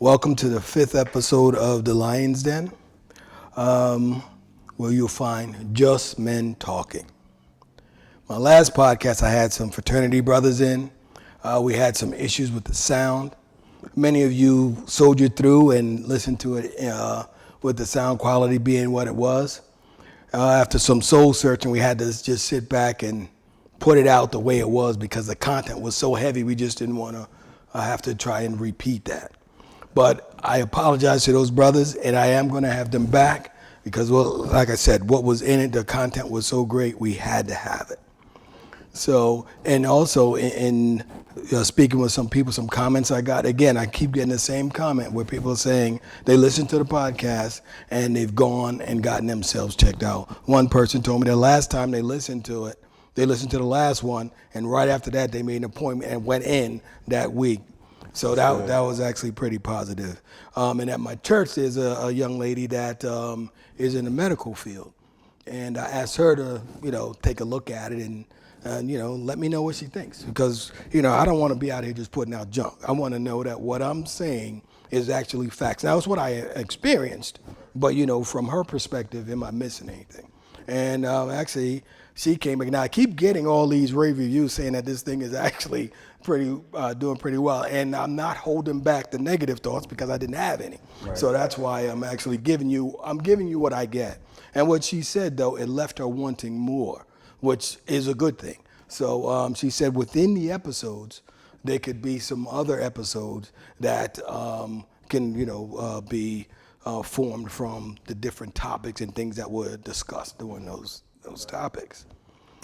Welcome to the 5th episode of The Lion's Den, where you'll find just men talking. My last podcast, I had some fraternity brothers in. We had some issues with the sound. Many of you soldiered through and listened to it with the sound quality being what it was. After some soul searching, we had to just sit back and put it out the way it was because the content was so heavy, we just didn't want to have to try and repeat that. But I apologize to those brothers, and I am going to have them back because, well, like I said, what was in it, the content was so great, we had to have it. So, and also in speaking with some people, some comments I got, again, I keep getting the same comment where people are saying they listened to the podcast and they've gone and gotten themselves checked out. One person told me the last time they listened to it, they listened to the last one, and right after that, they made an appointment and went in that week. So that was actually pretty positive. And at my church, there's a young lady that is in the medical field. And I asked her to, take a look at it and let me know what she thinks. Because, I don't want to be out here just putting out junk. I want to know that what I'm saying is actually facts. Now, it's what I experienced. But, from her perspective, am I missing anything? And actually, she came back. Now, I keep getting all these rave reviews saying that this thing is actually doing pretty well. And I'm not holding back the negative thoughts because I didn't have any. Right. So that's why I'm actually giving you what I get. And what she said, though, it left her wanting more, which is a good thing. So she said within the episodes, there could be some other episodes that can, be formed from the different topics and things that were discussed during those topics.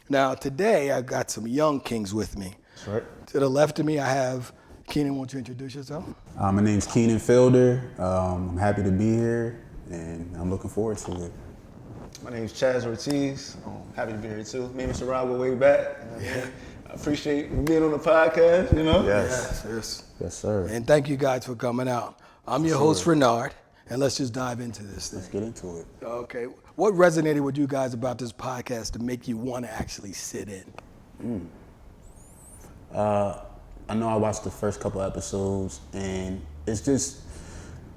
Now, today, I've got some young kings with me. That's right. To the left of me, I have Keenan. Won't you introduce yourself? My name's Keenan Fielder. I'm happy to be here, and I'm looking forward to it. My name's Chaz Ortiz. I'm happy to be here too. Me and Mr. Rob go way back. I appreciate being on the podcast, Yes, sir. And thank you guys for coming out. I'm your host, Renard, and let's just dive into this thing. Let's get into it. Okay. What resonated with you guys about this podcast to make you want to actually sit in? I know I watched the first couple episodes, and it's just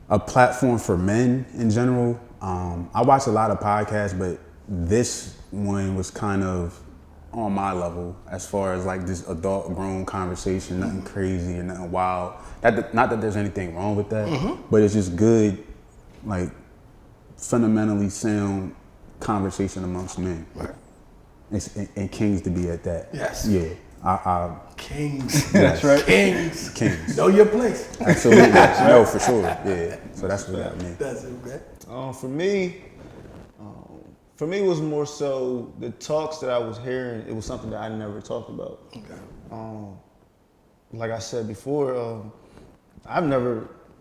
a platform for men in general. I watch a lot of podcasts, but this one was kind of on my level as far as like this adult grown conversation, nothing crazy and nothing wild. Not that there's anything wrong with that, but it's just good, like fundamentally sound conversation amongst men. Right. And kings to be at that. Yes. Yeah. Kings. That's right. Kings. Know your place. Absolutely. No, for sure. Yeah. So that's what got me. That's okay. For me, it was more so the talks that I was hearing. It was something that I never talked about. Okay. Like I said before,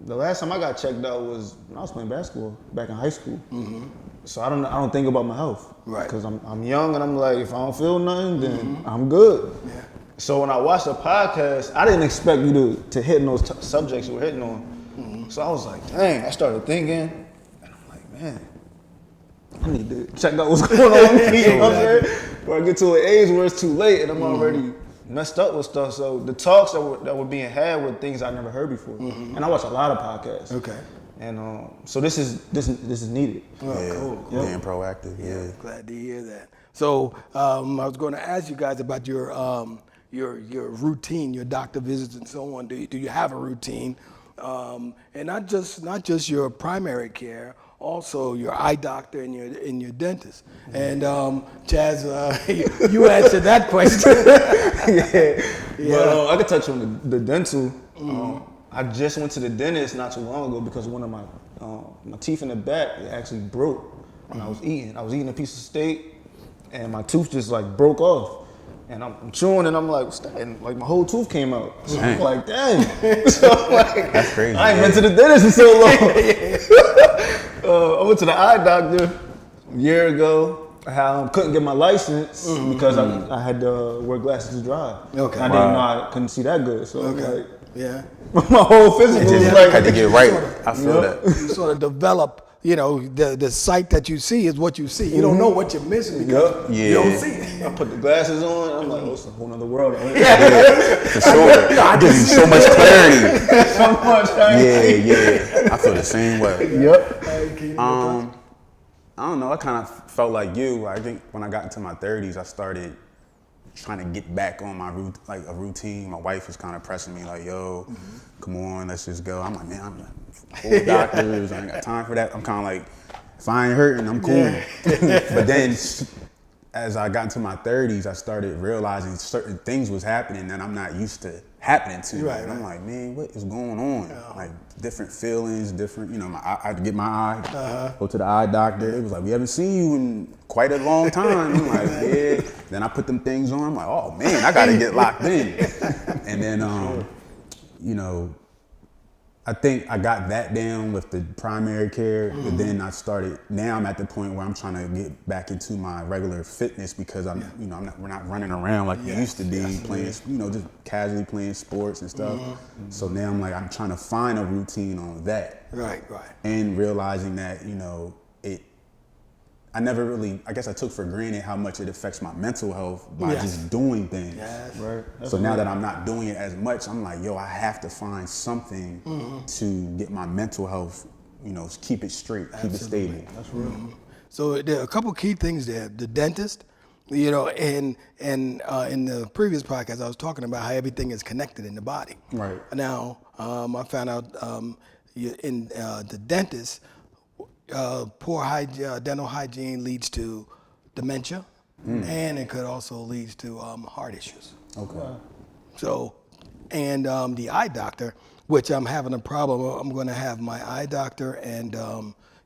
the last time I got checked out was when I was playing basketball back in high school. Mm-hmm. So I don't think about my health. Right. Because I'm young and I'm like, if I don't feel nothing, then I'm good. Yeah. So when I watched the podcast, I didn't expect you to hit on those subjects you were hitting on. Mm-hmm. So I was like, dang, I started thinking, and I'm like, man, I need to check out what's going on with me. You know what I'm saying? Before I get to an age where it's too late and I'm already messed up with stuff. So the talks that were being had were things I never heard before. Mm-hmm. And I watch a lot of podcasts. Okay. And so this is needed. Oh, cool. Being proactive. Yeah. Glad to hear that. So I was going to ask you guys about your routine, your doctor visits and so on. Do you have a routine? And not just your primary care, also your eye doctor and your dentist. And Chaz, you answered that question. Yeah. But I could touch on the dental. I just went to the dentist not too long ago because one of my teeth in the back actually broke when I was eating. I was eating a piece of steak and my tooth just like broke off. And I'm chewing and I'm like, what's that? And like my whole tooth came out. So I'm like, dang. So like, that's crazy. I ain't been to the dentist in so long. I went to the eye doctor a year ago. I couldn't get my license because I had to wear glasses to drive. Okay. I didn't know I couldn't see that good. So like, yeah. My whole physical was like, had to get right. I feel that. You sort of develop, the sight that you see is what you see. You don't know what you're missing because you don't see it. I put the glasses on. I'm like, oh, it's a whole nother world out here. Yeah, for sure. It gives you so much clarity. So much. Right? Yeah. I feel the same way. Yep. I don't know. I kind of felt like you. I think when I got into my 30s, I started trying to get back on my a routine. My wife was kind of pressing me like, yo, come on, let's just go. I'm like, man, I'm old doctors. I ain't got time for that. I'm kind of like, if I ain't hurting, I'm cool. Yeah. But then as I got into my 30s, I started realizing certain things was happening that I'm not used to happening to me. Right, and I'm like, man, what is going on? Like different feelings, different, I had to get my eye, go to the eye doctor. It was like, we haven't seen you in quite a long time. I'm like, yeah. Then I put them things on. I'm like, oh man, I gotta get locked in. And then, I think I got that down with the primary care, but then now I'm at the point where I'm trying to get back into my regular fitness because we're not running around like we used to be playing, just casually playing sports and stuff. So now I'm trying to find a routine on that. Right. And realizing that, I never really, I guess I took for granted how much it affects my mental health by just doing things. Yes. Right. So now that I'm not doing it as much, I'm like, yo, I have to find something to get my mental health, keep it straight, keep it stable. That's real. So there are a couple key things there. The dentist, and in the previous podcast, I was talking about how everything is connected in the body. Right. Now, I found out in the dentist, poor dental hygiene leads to dementia, and it could also lead to heart issues. Okay. So, and the eye doctor, which I'm having a problem. I'm going to have my eye doctor and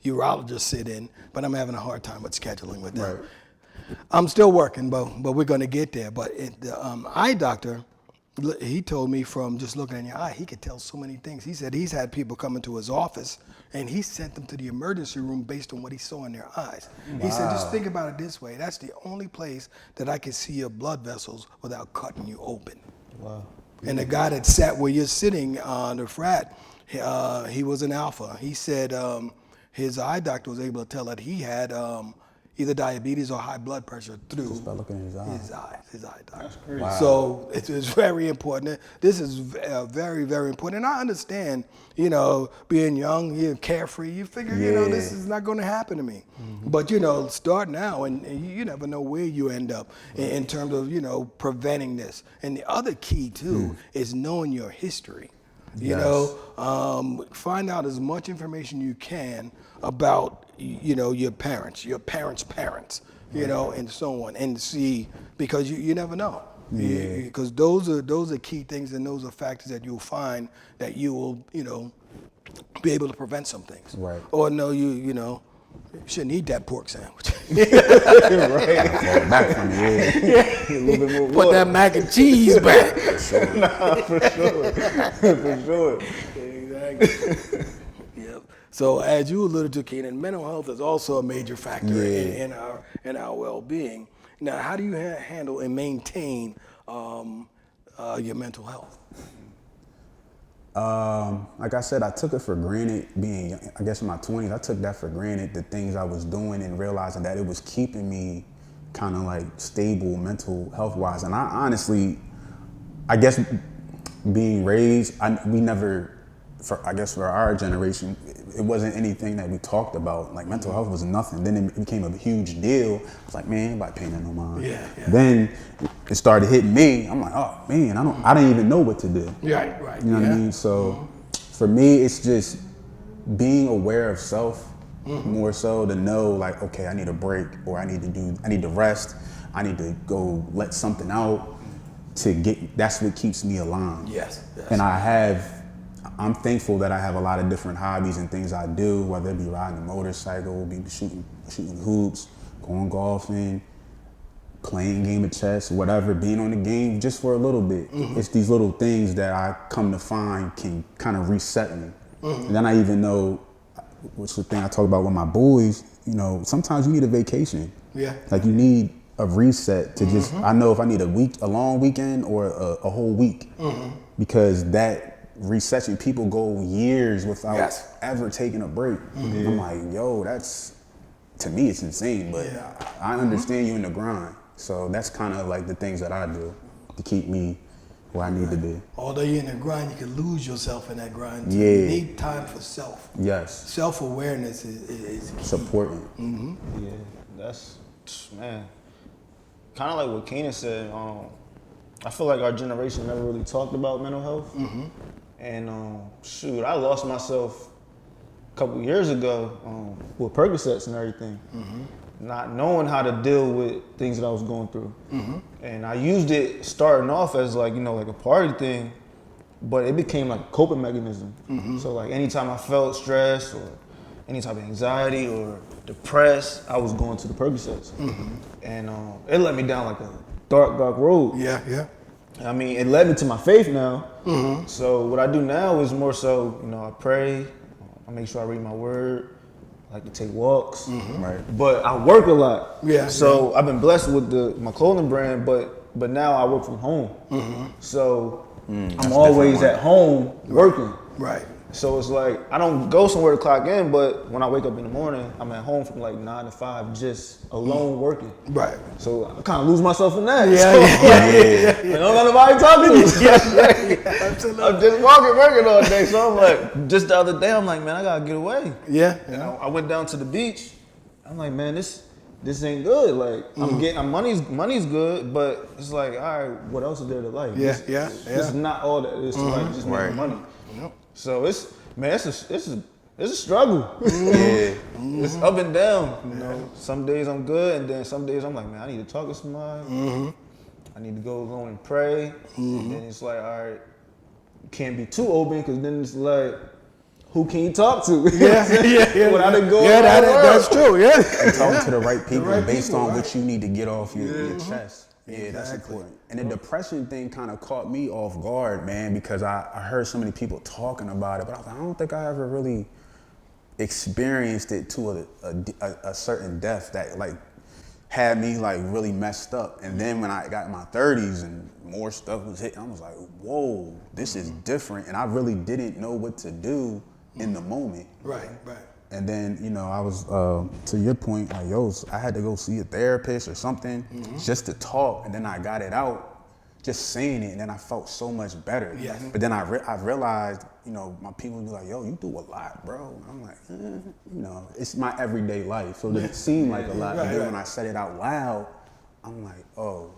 urologist sit in, but I'm having a hard time with scheduling with them. Right. I'm still working, but we're going to get there. But the eye doctor, he told me from just looking in your eye, he could tell so many things. He said he's had people come into his office and he sent them to the emergency room based on what he saw in their eyes. He said, just think about it this way. That's the only place that I can see your blood vessels without cutting you open. Wow. And the guy that sat where you're sitting on the frat, he was an alpha. He said his eye doctor was able to tell that he had either diabetes or high blood pressure through Just by looking in his eyes. his eye doctor. That's crazy. Wow. So it's very important. This is very, very important. And I understand, being young, you're carefree. You figure, this is not going to happen to me. But, start now, and you never know where you end up in terms of, preventing this. And the other key, too, is knowing your history. Find out as much information you can about, your parents' parents, and so on, and see, because you never know. Yeah. Because those are key things, and those are factors that you'll find that you will, be able to prevent some things. Right. Or no, you shouldn't eat that pork sandwich. Right. Fall back from it. A little bit more Put water. that mac and cheese back. Nah, for sure. For sure. Exactly. Yep. So as you alluded to, Keenan, mental health is also a major factor in our well-being. Now, how do you handle and maintain your mental health? Like I said, I took it for granted being young. I guess in my 20s, I took that for granted, the things I was doing, and realizing that it was keeping me kind of like stable mental health wise. And I honestly, I guess being raised, we never, for our generation, it wasn't anything that we talked about. Like mental health was nothing. Then it became a huge deal. I was like, man, anybody paying that no mind. Yeah. Then it started hitting me. I'm like, oh man, I didn't even know what to do. Right. You know what I mean? So for me, it's just being aware of self more so to know like, okay, I need a break, or I need to rest. I need to go let something out that's what keeps me alive. Yes. And I'm thankful that I have a lot of different hobbies and things I do, whether it be riding a motorcycle, be shooting hoops, going golfing, playing game of chess, whatever, being on the game just for a little bit. It's these little things that I come to find can kind of reset me. And then I even know, which is the thing I talk about with my boys, sometimes you need a vacation. Yeah. Like you need a reset to just, I know if I need a long weekend or a whole week, because that recession, people go years without ever taking a break. I'm like, yo, to me it's insane, but I understand you in the grind. So that's kind of like the things that I do to keep me where I need to be. Although you're in the grind, you can lose yourself in that grind too. Yeah. You need time for self. Yes. Self-awareness is key. It's important. Yeah, that's, man, kind of like what Keenan said. I feel like our generation never really talked about mental health. And shoot, I lost myself a couple years ago with Percocets and everything. Not knowing how to deal with things that I was going through. And I used it starting off as like, like a party thing, but it became like a coping mechanism. So like anytime I felt stressed or any type of anxiety or depressed, I was going to the Percocets. And it led me down like a dark road. Yeah. I mean, it led me to my faith now. So what I do now is more so, I pray, I make sure I read my word, I like to take walks. Right. But I work a lot. Yeah. So I've been blessed with my clothing brand, but now I work from home. So I'm always at home working. Right. So it's like, I don't go somewhere to clock in, but when I wake up in the morning, I'm at home from like 9 to 5, just alone working. Right. So I kind of lose myself in that. Yeah. I don't got nobody talking to. Absolutely. I'm just working all day. So I'm like, just the other day, I'm like, man, I gotta get away. Yeah. I went down to the beach. I'm like, man, this ain't good. Like, I'm getting money's good, but it's like, all right, what else is there to life? Yeah. This is not all that is to life. Just making money. So it's a struggle. It's up and down. Some days I'm good, and then some days I'm like, man, I need to talk to somebody. I need to go alone and pray. And then it's like, all right, you can't be too open, because then it's like, who can you talk to? Yeah. Without it going That's true. Yeah. And talking to the right people based people, on what you need to get off your chest. Yeah, that's Exactly. important. And the depression thing kind of caught me off guard, man, because I heard so many people talking about it, but I was like, I don't think I ever really experienced it to a certain depth that like had me like really messed up. And then when I got in my 30s and more stuff was hitting, I was like, whoa, this is different. And I really didn't know what to do in the moment. Right. And then, I was, to your point, like, I had to go see a therapist or something just to talk. And then I got it out, just saying it. And then I felt so much better. Yes. But then I realized, my people would be like, yo, you do a lot, bro. And I'm like, it's my everyday life. So it didn't seem like a lot. But then when I said it out loud, I'm like, oh,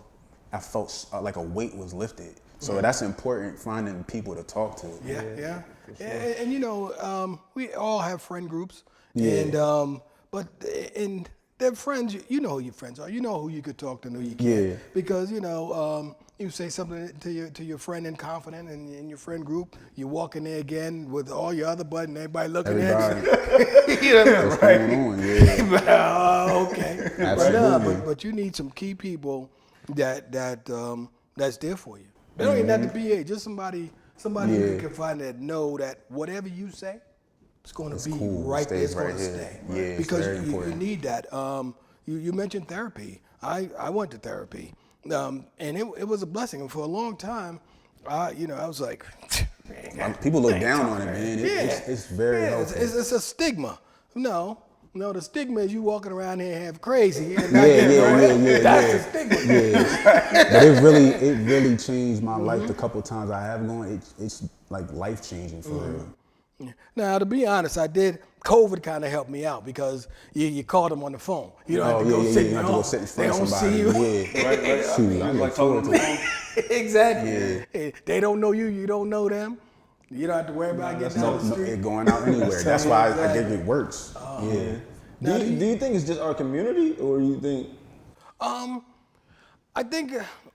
I felt like a weight was lifted. So that's important, finding people to talk to. Yeah. And we all have friend groups. Yeah. But they're friends. You know who your friends are. You know who you could talk to and who you can't. Yeah. Because you say something to your friend in confidence, and in your friend group, you walk in there again with all your other buds, and everybody looking at you. What's going on? Yeah. Okay. Absolutely. But you need some key people that's there for you. They don't even have to be just somebody you can find that know that whatever you say, it's going to be cool. right there. It's Stays right going to here. stay. Yeah, it's because very you important. need that. You mentioned therapy. I went to therapy, and it was a blessing. And for a long time, I was like, People look down on it, man. It's very helpful. It's a stigma. No, the stigma is you walking around here half crazy. And That's the stigma. Yeah. But it really changed my life the couple times I have gone. It's like life changing for real. Now, to be honest, COVID kind of helped me out because you called them on the phone. You don't have to go sit you have to go sit in front of somebody. See you. Yeah. Right. Shoot, I'm like talking to them. Exactly. Yeah. They don't know you. You don't know them. You don't have to worry about getting out the street. It going out anywhere. That's why I think it works. Yeah. Do you think it's just our community, or you think? I think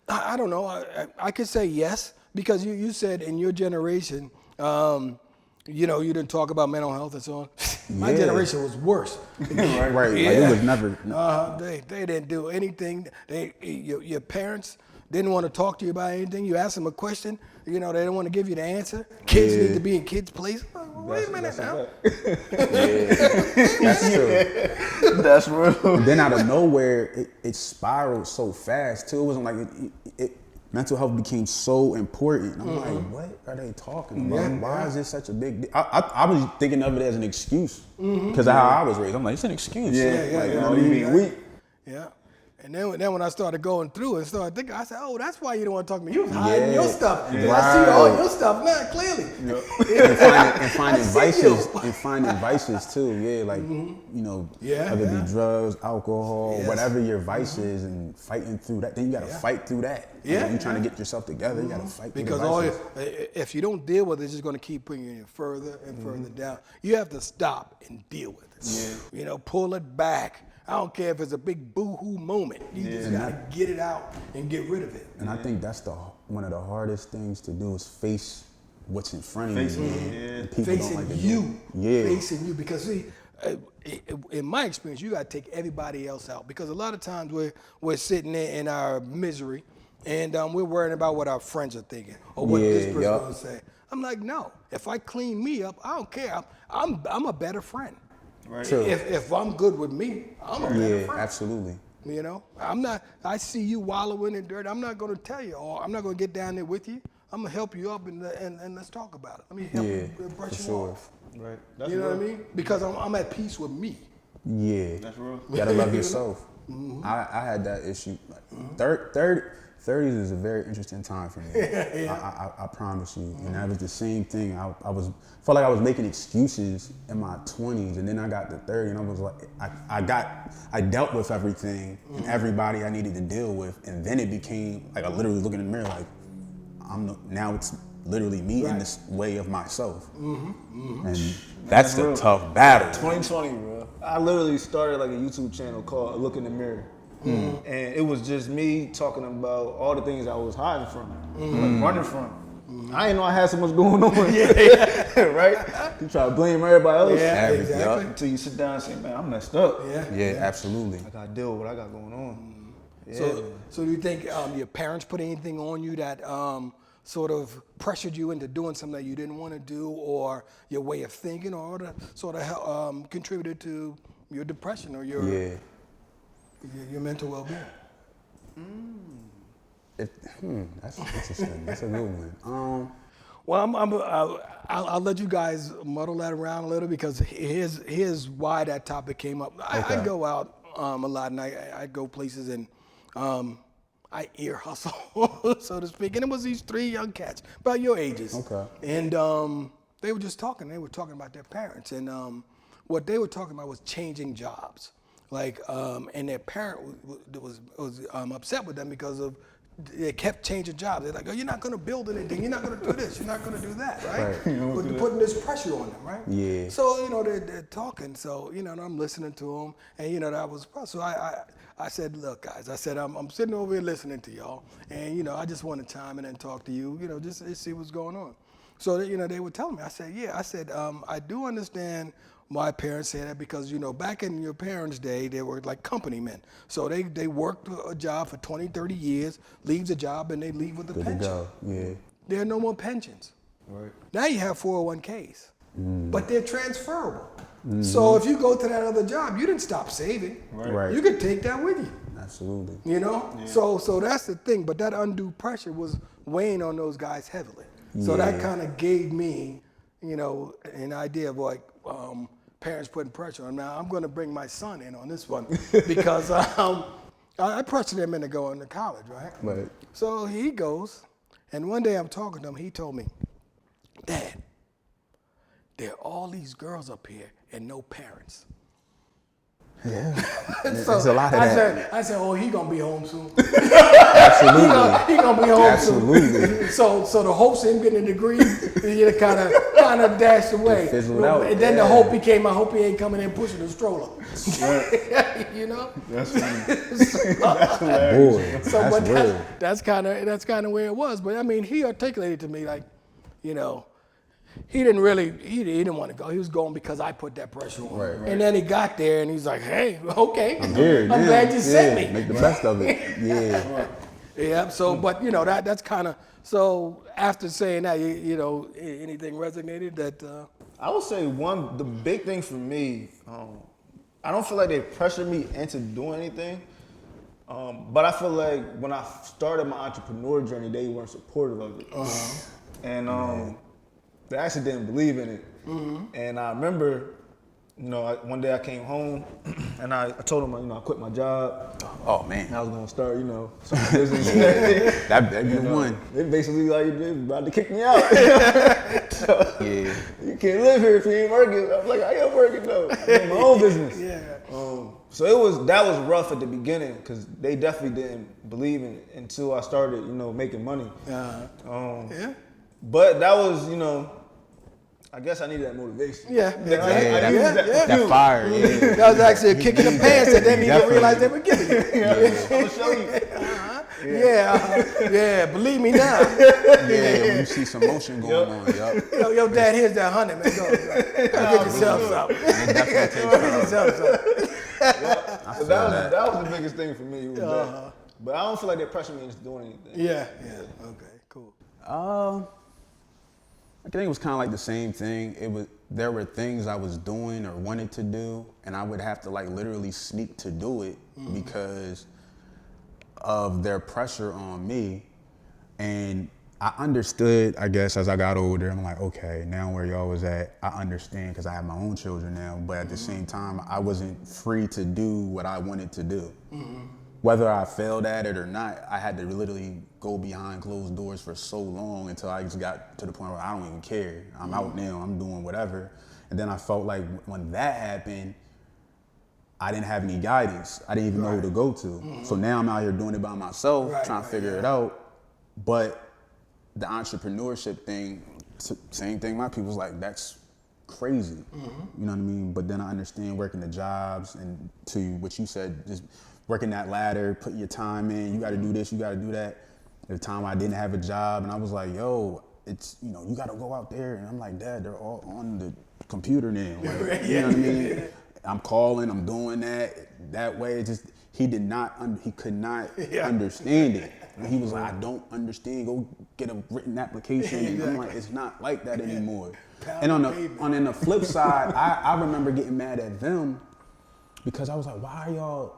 I don't know. I could say yes because you said in your generation. You didn't talk about mental health and so on. My generation was worse. Right. Yeah. Like it was never. They didn't do anything. Your parents didn't want to talk to you about anything. You ask them a question, they don't want to give you the answer. Kids need to be in kids' place. Wait a minute now. That's true. That's real. And then out of nowhere, it spiraled so fast too. It wasn't like it mental health became so important. I'm like, what are they talking about? Why is this such a big deal? I was thinking of it as an excuse because of how I was raised. I'm like, it's an excuse. Yeah. Like, You know what I mean? Yeah. And then when I started going through and started thinking, I said, oh, that's why you don't want to talk to me. You was hiding your stuff. Yeah. I see all your stuff now, clearly. And finding vices too, yeah, like, you know, whether it be drugs, alcohol, whatever your vice is, and fighting through that. Then you got to fight through that. Yeah. You're trying to get yourself together, you got to fight through because if you don't deal with it, it's just going to keep bringing you further and further down. You have to stop and deal with it. Yeah. You know, pull it back. I don't care if it's a big boo-hoo moment. You just got to get it out and get rid of it. And I think that's one of the hardest things to do is face what's in front of you. Facing you. Facing you. Because see, in my experience, you got to take everybody else out. Because a lot of times we're sitting there in our misery and we're worrying about what our friends are thinking or what this person's going to say. I'm like, no. If I clean me up, I don't care. I'm a better friend. Right. If I'm good with me, I'm a better friend. Absolutely. You know, I see you wallowing in dirt. I'm not going to tell you, or I'm not going to get down there with you. I'm going to help you up and let's talk about it. Let me help you brush you off. Right. You know what I mean? Because I'm at peace with me. Yeah. That's real. You got to love yourself. I had that issue. Like 30s is a very interesting time for me. I promise you. And that was the same thing. I felt like I was making excuses in my 20s, and then I got to 30, and I was like, I dealt with everything and everybody I needed to deal with, and then it became like I literally looking in the mirror like, now it's literally me in this way of myself, and that's the tough battle. 2020, bro. I literally started like a YouTube channel called Look in the Mirror. And it was just me talking about all the things I was hiding from, like running from. I didn't know I had so much going on. Right? You try to blame everybody else. Yeah, exactly. Until you sit down and say, man, I'm messed up. Yeah, absolutely. I got to deal with what I got going on. So do you think your parents put anything on you that sort of pressured you into doing something that you didn't want to do, or your way of thinking, or that sort of contributed to your depression or your mental well-being? That's interesting. That's a good one. Well, I'll let you guys muddle that around a little, because here's why that topic came up. I go out a lot, and I go places, and I ear hustle, so to speak. And it was these 3 young cats, about your ages. Okay. And they were just talking. They were talking about their parents, and what they were talking about was changing jobs. Like, and their parent was upset with them because of they kept changing jobs. They're like, oh, you're not going to build anything. You're not going to do this. You're not going to do that, right? But putting this pressure on them, right? Yeah. So, you know, they're talking. So, you know, and I'm listening to them. And, you know, that was, so I said, look, guys, I said, I'm sitting over here listening to y'all. And, you know, I just want to chime in and talk to you, you know, just see what's going on. So, you know, they would tell me. I said, yeah. I said, I do understand my parents say that because, you know, back in your parents' day, they were like company men. So they worked a job for 20, 30 years, leaves a job, and they leave with a pension. Go. Yeah. There are no more pensions. Right. Now you have 401ks, but they're transferable. So if you go to that other job, you didn't stop saving. Right. You could take that with you. Absolutely. You know? Yeah. So that's the thing. But that undue pressure was weighing on those guys heavily. So that kind of gave me, you know, an idea of like, parents putting pressure on. Now I'm going to bring my son in on this one because I pressured him into going to college, right? Right. So he goes, and one day I'm talking to him. He told me, Dad, there are all these girls up here and no parents. Yeah, So there's a lot of that. I said, oh, he gonna be home soon. Absolutely. he gonna be home Absolutely. soon. So the hopes of him getting a degree, you kind of dashed away. Fizzled out. And then the hope became, I hope he ain't coming in pushing the stroller. Right. You know. That's that's hilarious. Boy, that's kind of where it was. But I mean, he articulated to me like, you know, he didn't want to go. He was going because I put that pressure on him. And then he got there and he's like, hey, okay. I'm here. I'm glad you sent me. Make the best of it. Yeah. Yeah. So, but you know, that's kind of, so after saying that, you know, anything resonated that? I would say the big thing for me, I don't feel like they pressured me into doing anything. But I feel like when I started my entrepreneur journey, they weren't supportive of it. And they actually didn't believe in it. And I remember one day I came home and I told him, I quit my job. Oh man, And I was gonna start, some business. And everything. that'd be one. They basically they about to kick me out. So, Yeah. you can't live here if you ain't working. I'm like, I am working though. I'm doing my own business. So that was rough at the beginning because they definitely didn't believe in it until I started, making money. Yeah. But that was, I guess I needed that motivation. Yeah. I used That fire. Yeah. That was actually a kick in the pants that they didn't even realize they were giving you. I'm gonna show you. Yeah, believe me now. Yeah, when you see some motion going on, yup. Yo, dad, here's that 100, man. Go get yourself some. It definitely takes Go time. get yourself some. So that was the biggest thing for me. Was that. But I don't feel like they pressured me into doing anything. Yeah. Okay, cool. I think it was kind of like the same thing. There were things I was doing or wanted to do, and I would have to literally sneak to do it because of their pressure on me. And I understood, I guess, as I got older. I'm like, okay, now where y'all was at, I understand because I have my own children now. But at the same time, I wasn't free to do what I wanted to do. Whether I failed at it or not, I had to literally go behind closed doors for so long until I just got to the point where I don't even care. I'm out now, I'm doing whatever. And then I felt like when that happened, I didn't have any guidance. I didn't even know who to go to. So now I'm out here doing it by myself, trying to figure it out. But the entrepreneurship thing, same thing, my people's like, that's crazy. You know what I mean? But then I understand working the jobs and to what you said, just working that ladder, putting your time in, you gotta do this, you gotta do that. At the time I didn't have a job and I was like, yo, it's, you gotta go out there. And I'm like, Dad, they're all on the computer now. Like, you know what I mean? I'm calling, I'm doing that way. It just, he could not understand it. And he was like, I don't understand, go get a written application. And I'm like, it's not like that anymore. And on the flip side, I remember getting mad at them because I was like, why are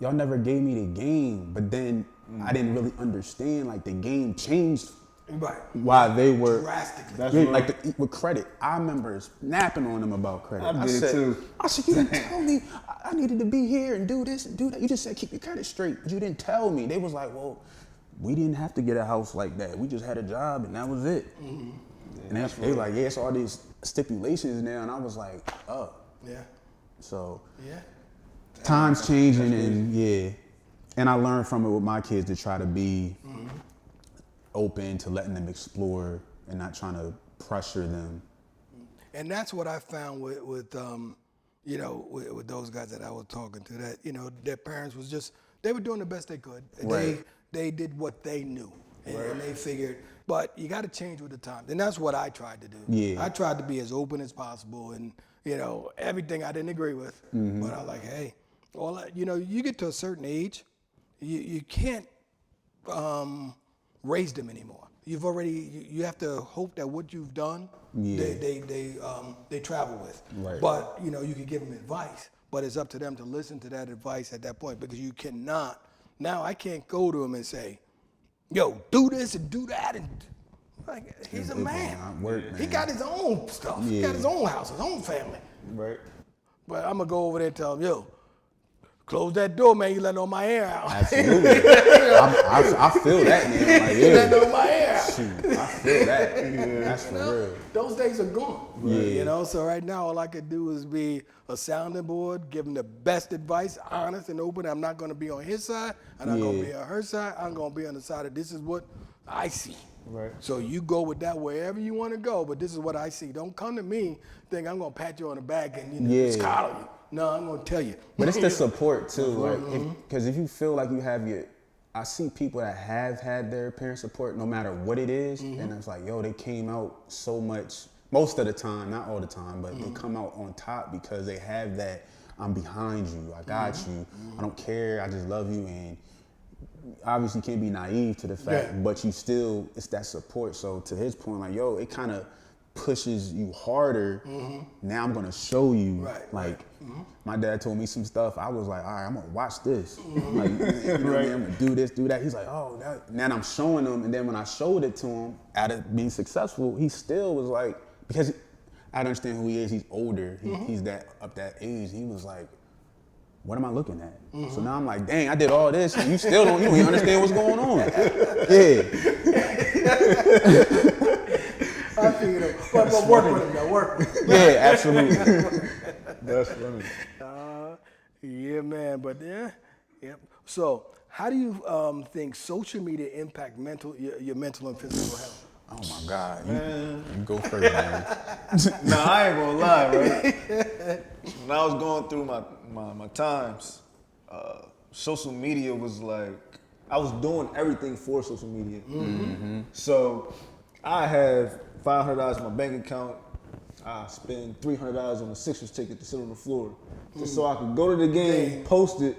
y'all never gave me the game? But then I didn't really understand, the game changed why they were drastically. With credit. I remember snapping on them about credit. I did too. I said, you didn't tell me I needed to be here and do this and do that. You just said keep your credit straight, but you didn't tell me. They was like, well, we didn't have to get a house like that. We just had a job and that was it. And they were like, yeah, it's all these stipulations now. And I was like, oh. Yeah. So Yeah. times changing and I learned from it with my kids to try to be open to letting them explore and not trying to pressure them. And that's what I found with those guys that I was talking to, that, their parents was just, they were doing the best they could. Right. They did what they knew. And they figured, but you got to change with the times. And that's what I tried to do. Yeah. I tried to be as open as possible and, everything I didn't agree with. But I was like, hey, you get to a certain age, you can't raise them anymore. You have to hope that what you've done, they travel with. Right. But, you can give them advice, but it's up to them to listen to that advice at that point because you cannot, now I can't go to them and say, yo, do this and do that. And he's a man. He got his own stuff. He got his own house, his own family. Right. But I'm going to go over there and tell him, yo, close that door, man. You letting all my air out. Absolutely. I feel that, man. You letting all my air out. Shoot, I feel that. That's for real. Those days are gone. Yeah. So right now all I could do is be a sounding board, give him the best advice, honest and open. I'm not going to be on his side. I'm not going to be on her side. I'm going to be on the side of this is what I see. Right. So you go with that wherever you want to go, but this is what I see. Don't come to me think I'm going to pat you on the back and just coddle you. No, I'm going to tell you. But it's the support too, because if you feel like you have I see people that have had their parent support no matter what it is, and it's like, yo, they came out so much, most of the time, not all the time, but they come out on top because they have that, I'm behind you, I got you, I don't care, I just love you, and obviously can't be naive to the fact, but you still, it's that support. So to his point, yo, it kind of pushes you harder. Now I'm gonna show you. My dad told me some stuff. I was like, all right, I'm gonna watch this. You know what I mean? I'm gonna do this, do that. He's like, oh, now I'm showing him. And then when I showed it to him, out of being successful, he still was like, because I understand who he is. He's older. He's that age. He was like, what am I looking at? So now I'm like, dang, I did all this, and you don't even understand what's going on. Yeah. I figured it. But work with him, though. Work with him. Yeah, absolutely. That's funny. Yeah, man. But yeah. So, how do you think social media impact your mental and physical health? Oh my God, you go first, man. Nah, I ain't gonna lie, right? When I was going through my times, social media was like, I was doing everything for social media. So I have $500 in my bank account. I spend $300 on the Sixers ticket to sit on the floor, just so I could go to the game, post it,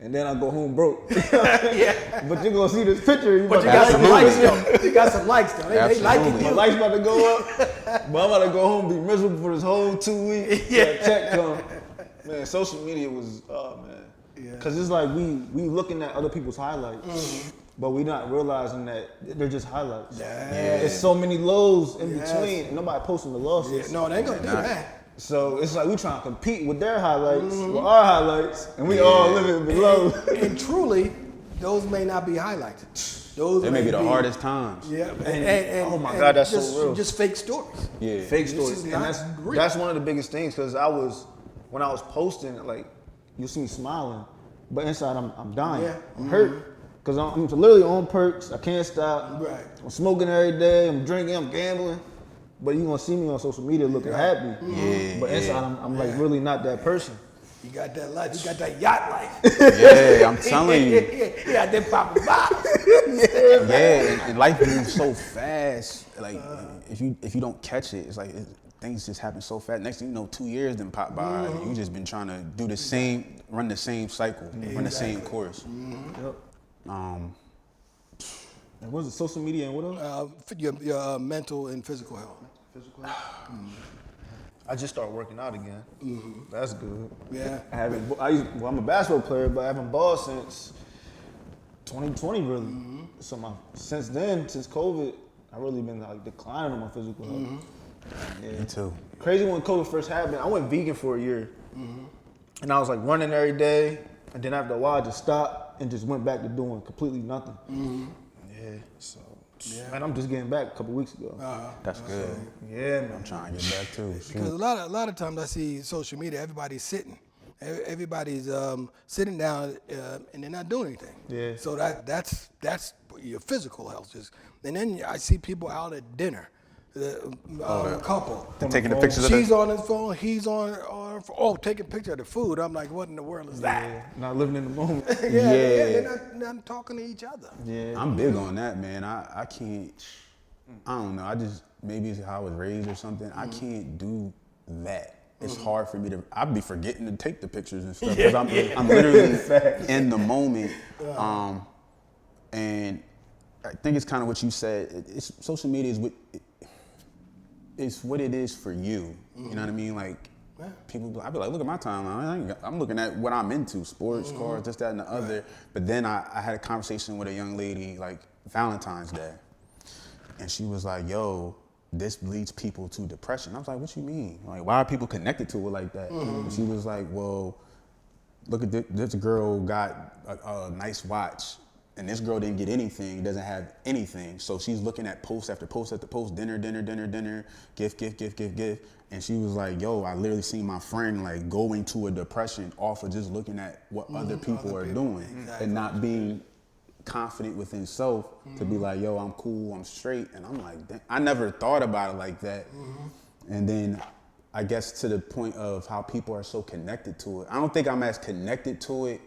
and then I go home broke. Yeah. But you're gonna see this picture. But you got some likes though. You got some likes though. They liking My you. life's about to go up, but I'm about to go home and be miserable for this whole 2 weeks. Yeah. Check come. Man, social media was, oh man. Yeah. Cause it's like we looking at other people's highlights, but we not realizing that they're just highlights. There's so many lows in between, and nobody posting the losses. No, they ain't gonna do that. So it's like we trying to compete with their highlights, with our highlights, and we all living below. And truly, those may not be highlights. Those They may be the hardest times. Yeah, and oh my God, that's just, so real. Just fake stories. Yeah. Fake This stories, is and not real. that's one of the biggest things. Cause when I was posting, like you see me smiling, but inside I'm dying. Yeah. I'm hurt. Cause I'm literally on perks. I can't stop. Right. I'm smoking every day. I'm drinking. I'm gambling. But you gonna see me on social media looking happy. Yeah. But inside I'm like really not that person. You got that life. You got that yacht life. Yeah, I'm telling you. Yeah, them popping bottles. Yeah, and life moves so fast. Like if you don't catch it, it's like things just happen so fast. Next thing you know, 2 years then pop by. You just been trying to do the same, run the same cycle, run the same course. Yep. And what's it? Social media and what else? Your mental and physical health. I just started working out again. That's good. Yeah. I'm a basketball player, but I haven't balled since 2020 really. So since COVID, I really been like declining on my physical health. Yeah. Me too. Crazy when COVID first happened, I went vegan for a year. And I was like running every day, and then after a while I just stopped and just went back to doing completely nothing. Yeah, so man, I'm just getting back a couple weeks ago. That's good. Yeah, man. I'm trying to get back too. Because a lot of times I see social media, everybody's sitting. Everybody's sitting down and they're not doing anything. Yeah. So that's your physical health. And then I see people out at dinner, couple. Taking the pictures of She's on his phone, he's on taking picture of the food. I'm like, what in the world is that? Yeah, not living in the moment. They're not talking to each other. Yeah. I'm big on that, man. I can't, I don't know. Maybe it's how I was raised or something. I can't do that. It's hard for me I'd be forgetting to take the pictures and stuff because I'm literally in the moment. And I think it's kind of what you said. Social media it's what it is for you. You know what I mean? Like, people, I'd be like, look at my timeline. I'm looking at what I'm into, sports, cars, this, that, and the other. But then I had a conversation with a young lady, like Valentine's Day. And she was like, yo, this leads people to depression. I was like, what you mean? Like, why are people connected to it like that? And she was like, well, look at this girl got a nice watch. And this girl didn't get anything, doesn't have anything. So she's looking at post after post after post, dinner, gift. And she was like, yo, I literally seen my friend like go into a depression off of just looking at what other people are doing and not being confident within self to be like, yo, I'm cool, I'm straight. And I'm like, dang, I never thought about it like that. And then I guess to the point of how people are so connected to it. I don't think I'm as connected to it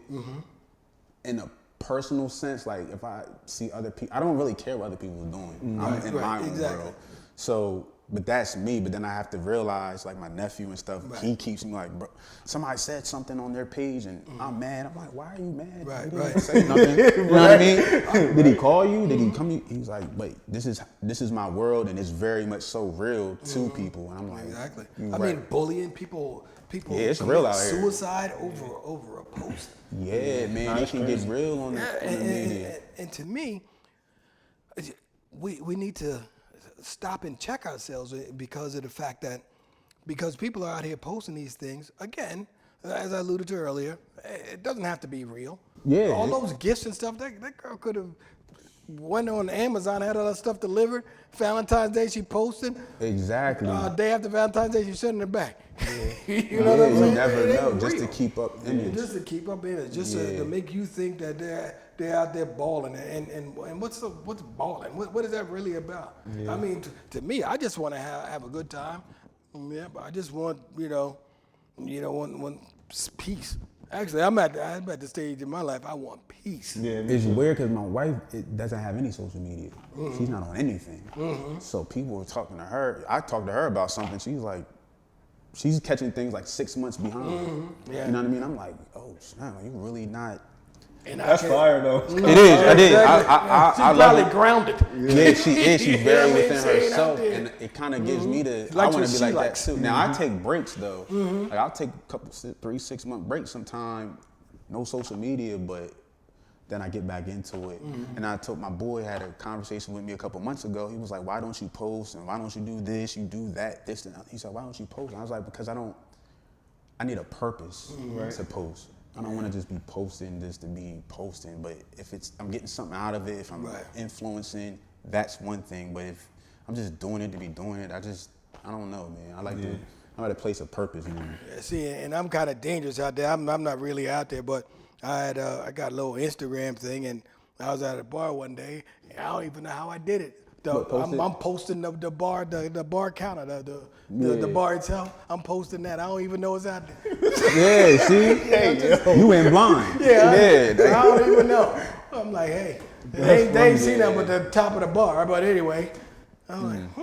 in a personal sense. Like if I see other people, I don't really care what other people are doing. I'm in my own world. So, but that's me. But then I have to realize, like my nephew and stuff, he keeps me like, bro, somebody said something on their page and I'm mad. I'm like, why are you mad? He didn't say nothing. You know what I mean? Did he call you? Did he come? He's like, wait, this is my world and it's very much so real to people. And I'm like, exactly. I mean, bullying people. Yeah, it's real out here. Suicide over a post. Yeah, man, it can get real on the media. And to me, we need to stop and check ourselves because of the fact that because people are out here posting these things. Again, as I alluded to earlier, it doesn't have to be real. Yeah. All those gifts and stuff, that girl could have went on Amazon, had all that stuff delivered. Valentine's Day, she posted. Exactly. Day after Valentine's Day, she sending it back. You Yeah, know what I'm saying? you never It ain't know. Just to real. keep up image. Just to keep up image, just to make you think that they're out there balling. And what's balling? What is that really about? Yeah. I mean, to me, I just want to have a good time. Yeah, but I just want want peace. Actually, I'm at the stage in my life. I want peace. Yeah, It's weird because my wife doesn't have any social media. She's not on anything. So people were talking to her. I talked to her about something. She's like, she's catching things like 6 months behind. Yeah. You know what I mean? I'm like, oh, snap, you really not. And that's fire though. It is. I did. She's I love probably it. grounded. Yeah, she is. She's very within She ain't out herself, there. and it kind of gives me the. Like I want what to be she like likes. that too. Now I take breaks though. Like I'll take a couple 3-6 month breaks sometime, no social media, but then I get back into it. And I told my boy had a conversation with me a couple months ago. He was like, "Why don't you post? And why don't you do this? You do that, this." And he said, "Why don't you post?" And I was like, "Because I need a purpose to post. I don't want to just be posting just to be posting, but if I'm getting something out of it, if I'm influencing, that's one thing. But if I'm just doing it to be doing it, I don't know, man. I like to place a purpose, man. Yeah, see, and I'm kind of dangerous out there. I'm not really out there, but I got a little Instagram thing, and I was at a bar one day, and I don't even know how I did it. I'm posting the bar, the bar counter, the bar itself. I'm posting that. I don't even know it's out there. Yeah, see? You went blind. I don't even know. I'm like, hey, they ain't seen that but the top of the bar. But anyway, I'm like,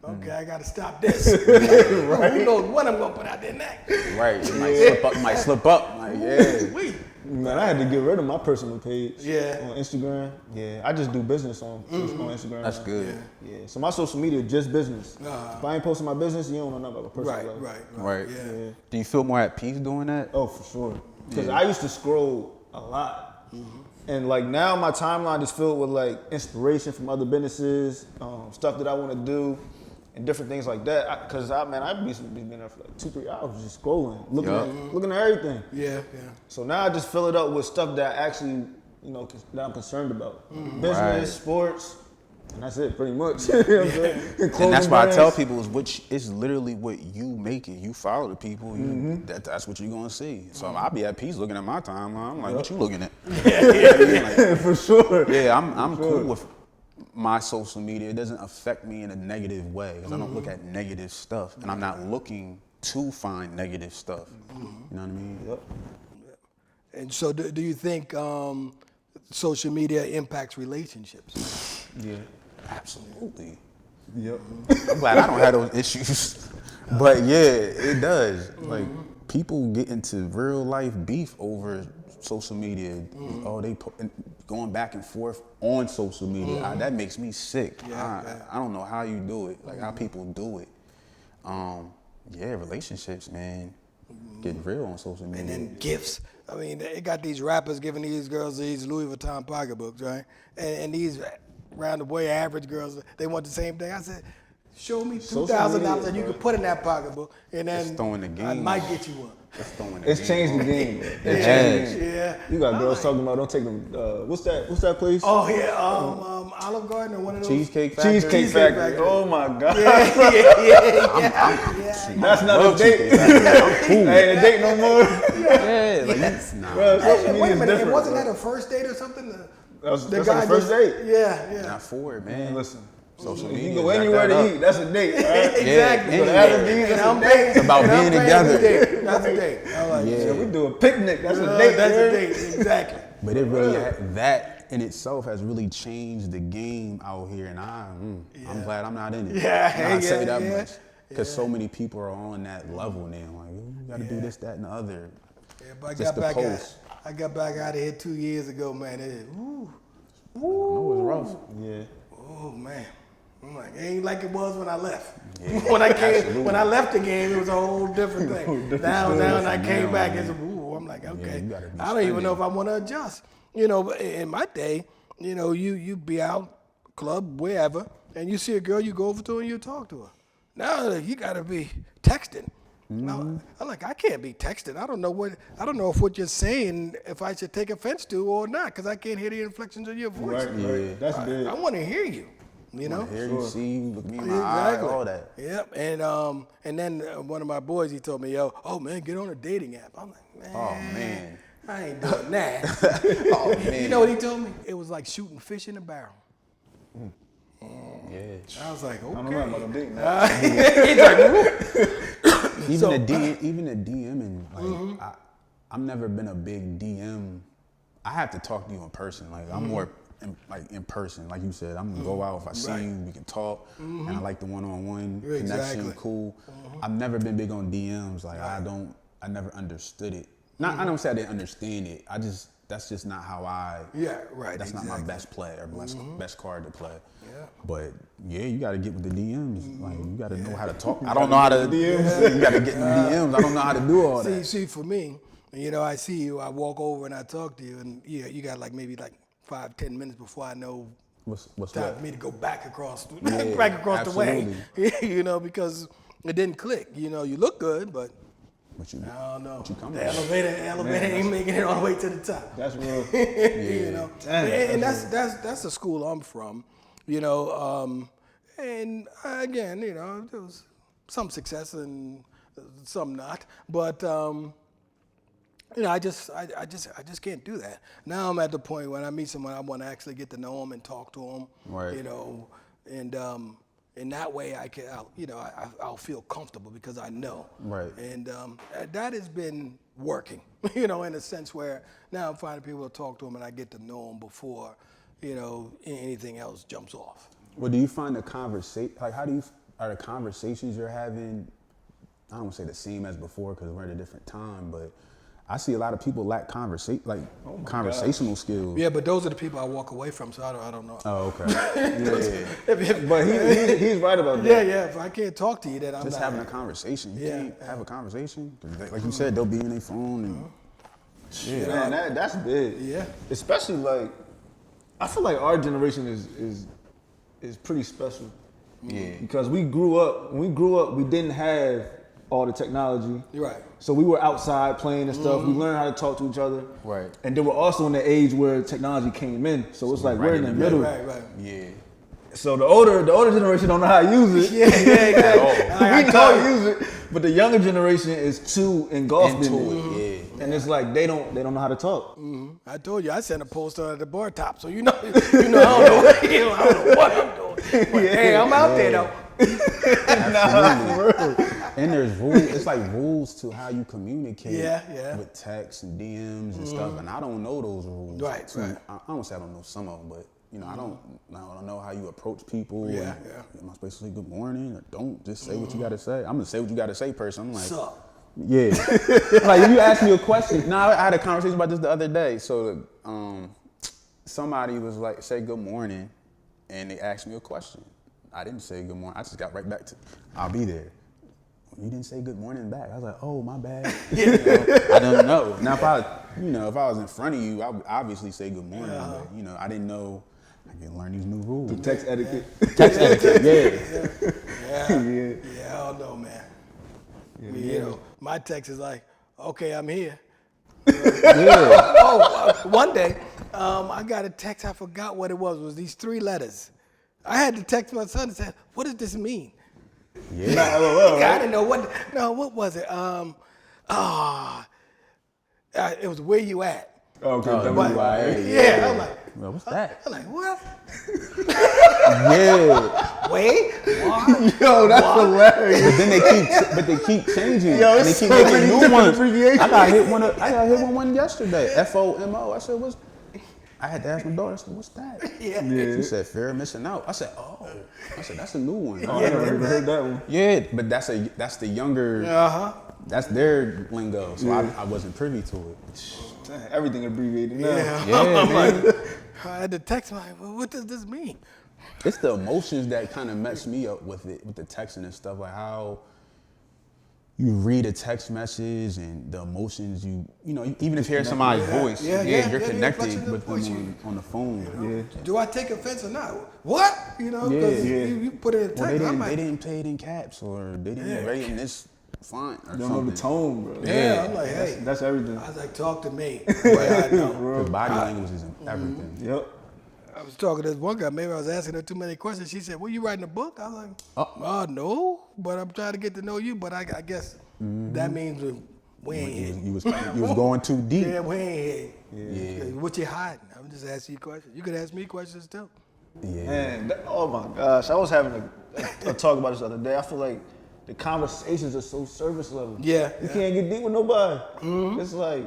okay, I got to stop this. Who knows what I'm going to put out there next? Right, it might slip up. Like, yeah. Man, I had to get rid of my personal page. Yeah. On Instagram. Yeah, I just do business on Instagram. That's now. good. Yeah. So my social media is just business. If I ain't posting my business, you don't know nothing about my personal life. Right. Yeah. Do you feel more at peace doing that? Oh, for sure. Because I used to scroll a lot. And like now my timeline is filled with like inspiration from other businesses, stuff that I want to do, and different things like that. Because I'd be there for like 2-3 hours just scrolling, looking at everything. Yeah. So now I just fill it up with stuff that actually, that I'm concerned about. Business, sports, and that's it pretty much. You know what I'm saying? And that's why I tell people it's literally what you make it. You follow the people, that's what you're gonna see. So I'll be at peace looking at my timeline. I'm like, what you looking at? For sure. Yeah, I'm cool with my social media. It doesn't affect me in a negative way because I don't look at negative stuff, and I'm not looking to find negative stuff. You know what I mean? Yep. And so do you think social media impacts relationships? Yeah. Absolutely. Yep. I'm glad I don't have those issues. But yeah, it does. Like people get into real life beef over social media. Oh, going back and forth on social media. That makes me sick. I don't know how you do it. Like how people do it. Relationships, man, get real on social media. And then gifts. I mean, they got these rappers giving these girls these Louis Vuitton pocketbooks, right? And these round the way average girls, they want the same thing. I said, show me $2,000 that you can put in that pocketbook, and then I might get you one. It's changed the game. Yeah. You got girls talking about don't take them. What's that place? Oh yeah, Olive Garden or one of those. Cheesecake Factory. Cheesecake Factory. Oh my God. Yeah. That's not a date. Ain't a date no more. Yeah, like nah. Bro, social Wait media a is minute, different. wasn't bro. that a first date or something? That's like a first date. Yeah. Not for it, man. Listen. Social If media. you go anywhere to eat, that's a date, right? Exactly. You go to Applebee's, that's a date. It's about being together. That's a date. I like Yeah, it. we do a picnic, that's a date. That's man. a date, exactly. But it really, that in itself has really changed the game out here, and I'm glad I'm not in it. I say that much. Because so many people are on that level now. Like, you got to do this, that, and the other. Yeah, but I got back out of here 2 years ago, man. It was rough. Yeah. Oh, man. I'm like, it ain't like it was when I left. Yeah, when I left the game, it was a whole different thing. Now I came back as I'm like, okay, I don't even know if I want to adjust. In my day, you be out, club, wherever, and you see a girl, you go over to her and you talk to her. Now you got to be texting. Now, I'm like, I can't be texting. I don't know if what you're saying, if I should take offense to or not, because I can't hear the inflections of your voice. Right. That's big. I want to hear you. You know, Hear you, see you, look me in my eye, all that. Yep. And then one of my boys, he told me, oh man, get on a dating app. I'm like, man. Oh man. I ain't doing that. Oh man. You know what he told me? It was like shooting fish in a barrel. Yeah. I was like, okay. I don't know about no dating now. He's like, Even the DMing, like I've never been a big DM. I have to talk to you in person. Like I'm more in person. Like you said, I'm gonna go out. If I see you, we can talk. And I like the one-on-one connection. Cool. I've never been big on DMs. Like I never understood it. Not I don't say I didn't understand it. That's just not how I. Yeah, right. That's not my best play or best card to play. Yeah. But yeah, you got to get with the DMs. Like you got to know how to talk. I don't know how to DMs. You got to get in the DMs. I don't know how to do all that. See, for me, you know, I see you. I walk over and I talk to you, and you got maybe 5-10 minutes before I know What's time what? for me to go back across the absolutely. way. You know, because it didn't click. You know, you look good, but. What you? I don't know. What you coming? The elevator ain't making it all the way to the top. That's real. You know, Damn, and that's the school I'm from. You know, and again, you know, there was some success and some not, but you know, I just can't do that. Now I'm at the point when I meet someone, I want to actually get to know them and talk to them. Right. You know, and in that way, I'll feel comfortable because I know. Right. And that has been working, you know, in a sense where now I'm finding people to talk to them and I get to know them before, you know, anything else jumps off. Well, do you find the conversation, like are the conversations you're having, I don't want to say the same as before because we're at a different time, but I see a lot of people lack conversational skills. Yeah, but those are the people I walk away from, so I don't know. Oh, okay. But he's right about that. Yeah. If I can't talk to you, then I'm Just not having a conversation. You can't have a conversation. Like you said, they'll be in their phone and Man, that's big. Yeah. Especially I feel like our generation is pretty special. Yeah. Because when we grew up, we didn't have all the technology. You're right. So we were outside playing and stuff. We learned how to talk to each other. Right. And then we're also in the age where technology came in. So it's like we're in the middle. Right. Yeah. So the older generation don't know how to use it. Yeah, exactly. We know how to use it, but the younger generation is too engulfed in it. Yeah. And it's like they don't know how to talk. I told you I sent a poster at the bar top, so you know I don't know what I'm doing. But, hey, I'm out there though. And there's rules. It's like rules to how you communicate with text and DMs and stuff. And I don't know those rules. Right. I don't say I don't know some of them, but you know, I don't know how you approach people. Yeah. Am I supposed to say good morning or don't? Just say what you got to say. I'm gonna say what you got to say, person. I'm like, Sup? yeah. Like if you ask me a question. Now I had a conversation about this the other day. So somebody was like, say good morning, and they asked me a question. I didn't say good morning. I just got right back to, I'll be there. You didn't say good morning back. I was like, oh, my bad. I don't know. Now, if I was in front of you, I would obviously say good morning. But, you know, I didn't know. I can learn these new rules. The text etiquette. Text etiquette, Yeah, I don't know, man. You know, my text is like, okay, I'm here. One day, I got a text. I forgot what it was. It was these 3 letters. I had to text my son and say, what does this mean? Yeah. I didn't know what. No, what was it? It was where you at. Okay, WYA. Yeah, I'm like, Well, what's that? I'm like, what? Yeah. Wait, what? Yo, that's hilarious. But then they keep changing. Yo, and they it's keep so making many new different ones. abbreviations. I got hit one yesterday. FOMO. I said, what's? I had to ask my daughter. I said, what's that? Yeah. She said, fear of missing out. I said, oh. I said, that's a new one. I never even heard that one. Yeah, but that's the younger. That's their lingo. So I wasn't privy to it. Damn, everything abbreviated now. I'm like, I had to text him, like, well, what does this mean? It's the emotions that kind of mess me up with it, with the texting and stuff. Like how you read a text message and the emotions you know, even if you hear somebody's voice, you're connected with them on the phone. You know? Do I take offense or not? What? You know, because you put it in text. Well, they didn't play it in caps, or they didn't write it in this font or You don't something. know the tone, bro. Yeah, I'm like, hey. That's everything. I was like, talk to me. I know. Because body language is everything. Yep. I was talking to this one girl, maybe I was asking her too many questions. She said, well, you writing a book? I was like, no, but I'm trying to get to know you. But I guess that means we ain't here. You was going too deep. Yeah, we ain't here. What you hiding? I'm just asking you questions. You could ask me questions too. Yeah. Man, oh my gosh. I was having a talk about this the other day. I feel like the conversations are so surface level. Yeah. You can't get deep with nobody. It's like,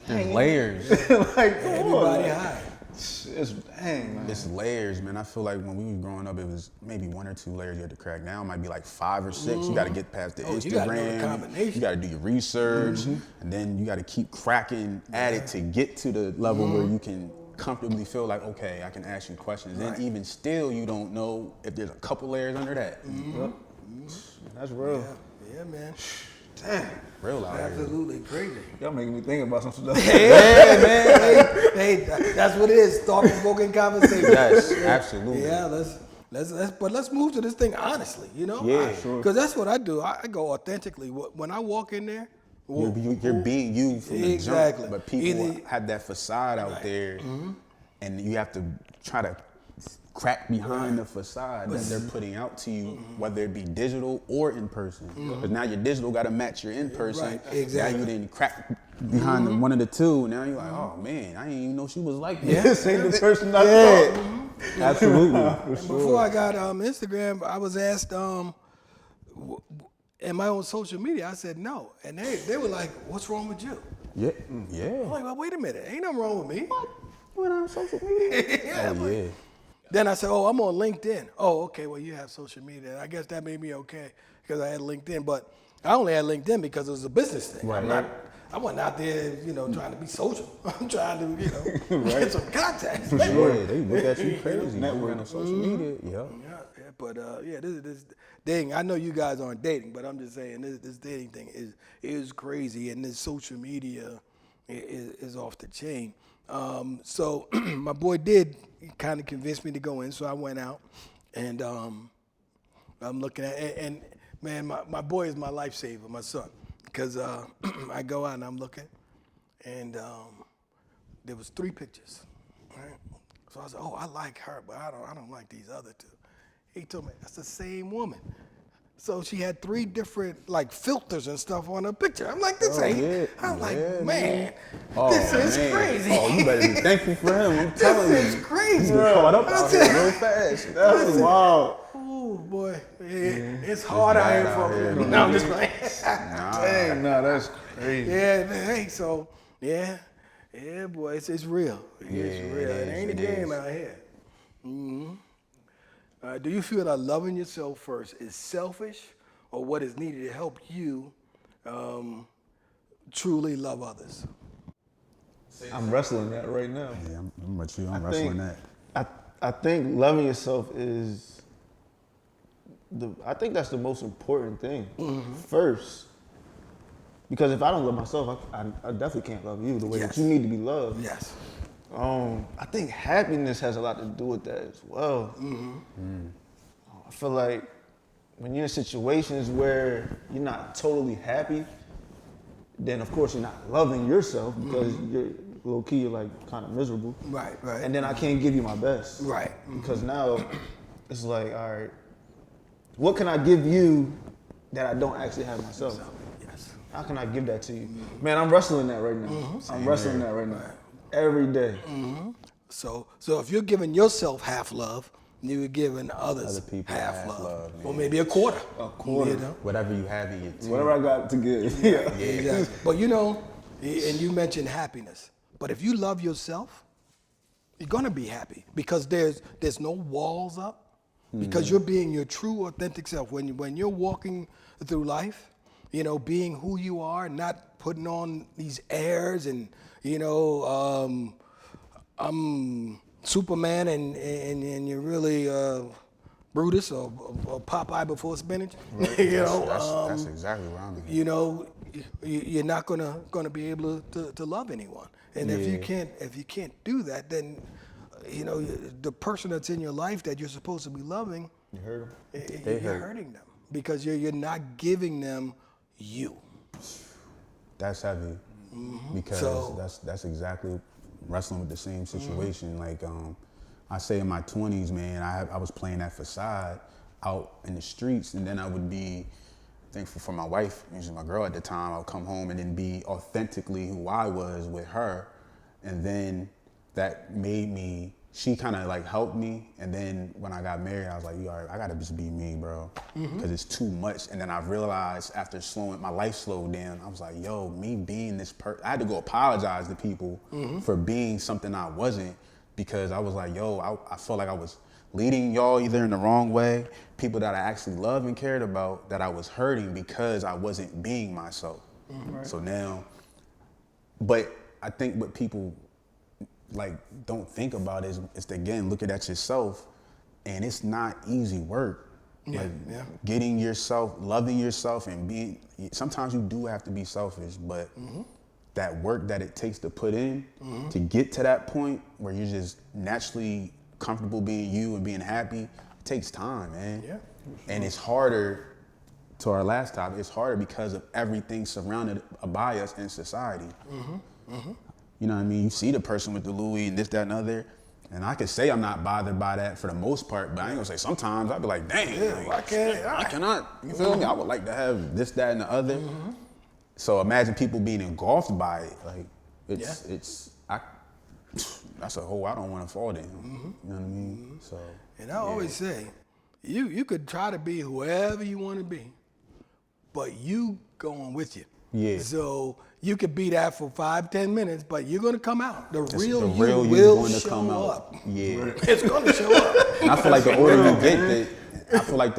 There's layers. like, come Everybody on, hide. It's dang, man. It's layers, man. I feel like when we were growing up, it was maybe 1 or 2 layers you had to crack. Now it might be like 5 or 6. You got to get past the Instagram. You gotta know the combination. You got to do your research, and then you got to keep cracking at it to get to the level where you can comfortably feel like, okay, I can ask you questions. And even still, you don't know if there's a couple layers under that. Yep. That's real. Yeah, man. Dang. Real out here. Absolutely crazy. Y'all making me think about some stuff. Yeah, man. Hey, that's what it is. Thought-provoking conversation. Yes, absolutely. Yeah, let's move to this thing honestly, you know? Yeah, sure. Because that's what I do. I go authentically. When I walk in there, You're being you from the Exactly. jump, but people Either- have that facade out there, and you have to try to crack behind the facade that they're putting out to you, whether it be digital or in person. Because now your digital got to match your in person. Right, exactly. Now you didn't crack behind the one of the two. Now you're like, oh man, I didn't even know she was like that. This ain't the person I thought. Absolutely. Before I got Instagram, I was asked, am I on social media? I said no. And they were like, what's wrong with you? Yeah, I'm yeah. like, well, wait a minute. Ain't nothing wrong with me. Went on social media. Oh yeah. Then I said, oh, I'm on LinkedIn. Oh, okay, well, you have social media. I guess that made me okay because I had LinkedIn. But I only had LinkedIn because it was a business thing. Right. I wasn't out there, trying to be social. I'm trying to, get some contacts. Yeah, they look at you crazy. Networking on social media. Yeah. Yeah, but this dating. I know you guys aren't dating, but I'm just saying this dating thing is crazy, and this social media is off the chain. So my boy did kind of convince me to go in, so I went out, and I'm looking at and man, my boy is my lifesaver, my son, because I go out and I'm looking, and there was 3 pictures, right? So I said, oh, I like her, but I don't like these other 2. He told me that's the same woman. So she had 3 different filters and stuff on her picture. I'm like, this ain't. Yeah. I'm like, Yeah, man, Oh, this is man. crazy. Oh, you better be thankful for him. I'm telling you. This is crazy. Caught up I out said, here real fast. That's wild. oh boy, it's hard out here bad out here, for me. man. No, I'm just playing. Dang, nah, that's crazy. Yeah, man. Hey, so yeah, boy, it's real. It's real. it It ain't a is, it game is. out here. Do you feel that loving yourself first is selfish, or what is needed to help you truly love others? I'm wrestling that right now. Yeah, I'm with you. I'm I wrestling think- that. I think loving yourself is I think that's the most important thing first. Because if I don't love myself, I definitely can't love you the way that you need to be loved. Yes. I think happiness has a lot to do with that as well. I feel like when you're in situations where you're not totally happy, then of course you're not loving yourself because you're low key, you're like kind of miserable. Right. And then I can't give you my best. Right. Because now it's like, all right, what can I give you that I don't actually have myself? Yes. How can I give that to you? Man, I'm wrestling that right now. I'm wrestling that right now. Every day. So if you're giving yourself half love, you're giving others Other people half half love, love, or man. maybe a quarter. quarter. Whatever you have in your team. Whatever I got to give. Yeah. Exactly. But and you mentioned happiness. But if you love yourself, you're gonna be happy because there's no walls up. Because you're being your true, authentic self. When you're walking through life, being who you are, not putting on these airs and I'm Superman and you're really Brutus or Popeye before spinach. Right. You know, That's exactly what I'm doing. you know, you're not gonna be able to love anyone. And if you can't do that, then you know the person that's in your life that you're supposed to be loving, You heard him? you're hurting them because you're not giving them you. That's heavy because So- that's exactly wrestling with the same situation. Like I say in my 20s, man, I was playing that facade out in the streets, and then I would be thankful for my wife, usually my girl at the time. I would come home and then be authentically who I was with her, and then that made me. She kind of like helped me, and then when I got married, I was like, "Yo, I gotta just be me, bro," because it's too much. And then I realized after my life slowed down. I was like, "Yo, me being this person," I had to go apologize to people for being something I wasn't, because I was like, "Yo, I felt like I was leading y'all either in the wrong way, people that I actually loved and cared about, that I was hurting because I wasn't being myself." Right. So now, but I think what people like don't think about is to, again, looking at yourself, and it's not easy work. Like getting yourself, loving yourself, and being, sometimes you do have to be selfish, but that work that it takes to put in to get to that point where you're just naturally comfortable being you and being happy, it takes time, man. Yeah. And it's harder, to our last topic, it's harder because of everything surrounded by us in society. You know what I mean? You see the person with the Louis and this, that, and other. And I could say I'm not bothered by that for the most part, but I ain't gonna say sometimes. I'd be like, dang, why can't I cannot, you feel me? I would like to have this, that, and the other. So imagine people being engulfed by it. Like, that's a hole I don't wanna fall down. You know what I mean? So. And I always say, you could try to be whoever you want to be, but you going with you. Yeah. So you could be that for 5-10 minutes, but you're gonna come out. The real the you real you will going to show come out. up. Yeah. It's gonna show up. And I feel like the older you get,